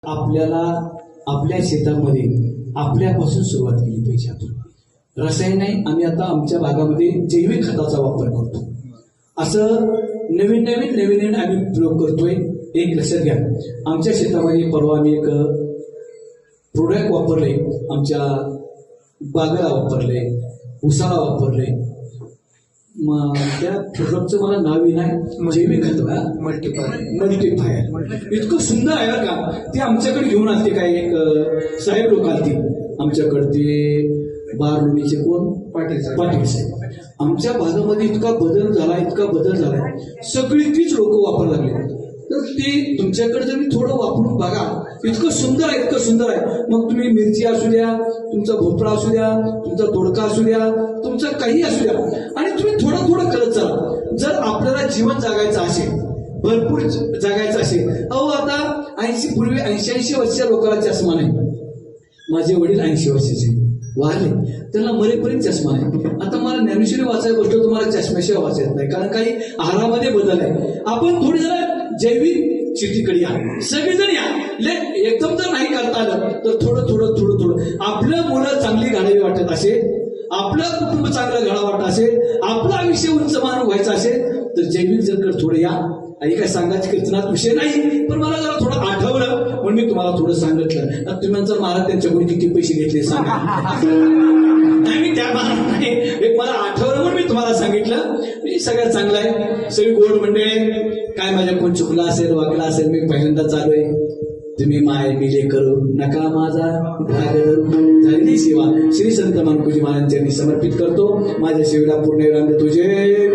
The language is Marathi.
आपल्याला आपल्या शेतामध्ये आपल्यापासून सुरुवात केली पाहिजे. आपण रसायन नाही, आम्ही आता आमच्या भागामध्ये जैविक खताचा वापर करतो. असं नवीन आम्ही प्रयोग करतोय. एक लक्षात घ्या, आमच्या शेतामध्ये परवा आम्ही एक प्रोडक्ट वापरले, आमच्या बागेला वापरले, उसाला वापरले. त्या प्रोडक्टचं मला नावही नाही, जैविक खत मल्टीफायर. इतकं सुंदर आहे बरं का. ते आमच्याकडे घेऊन आलते, काय एक साहेब लोक आलते आमच्याकडे, ते बारलोणीचे कोण पाटील साहेब. आमच्या भागामध्ये इतका बदल झालाय, सगळी तीच लोक वापरायला लागले. तर ते तुमच्याकडे जर मी थोडं वापरून बघा, इतकं सुंदर आहे. मग तुम्ही मिरची असू द्या, तुमचा भोपळा असू द्या, तुमचा दोडका असू द्या, तुमचं काही असू द्या, आणि तुम्ही थोडं करत चला. जर आपल्याला जीवन जगायचं असेल, भरपूर जगायचं असेल, आता 80 वर्षाच्या लोकांना चष्मा नाही. माझे वडील 80 वर्षाचे वारले, त्यांना मरेपर्यंत चष्मा नाही. आता मला ज्ञानेश्वरी वाचायला बसलो, तुम्हाला चष्म्याशिवाय वाचायचं नाही, कारण काही आहारामध्ये बदल आहे. आपण थोडी जरा जैविक शेतीकडे या, सगळेजण या. एकदम जर नाही करता आलं तर थोडं आपलं मुलं चांगली घडावी वाटत असेल, आपलं कुटुंब चांगलं घडा वाटत असेल, आपलं आयुष्य उंचमान व्हायचं असेल तर जैविक जर थोडं या. आणि काय सांगायची कीर्तनात विषय नाही, पण मला जरा थोडं आठवलं म्हणून मी तुम्हाला थोडं सांगितलं. तुम्ही म्हणता महाराज त्यांच्याकडून किती पैसे घेतले सांगा. नाही, मी त्या महाराज नाही, एक मला आठवलं म्हणून मी तुम्हाला सांगितलं. सगळ्यात चांगलं आहे. सगळी गोड मंडळी, काय माझ्या कोण चुकला असेल, वागला असेल, मी पहिल्यांदा चालू आहे. तुम्ही माय मिले करू नका माझा भाग धरू. झालेली सेवा श्री संत मानकुजी महाराजांनी समर्पित करतो. माझ्या सेवेला पूर्ण विराम देतो. जय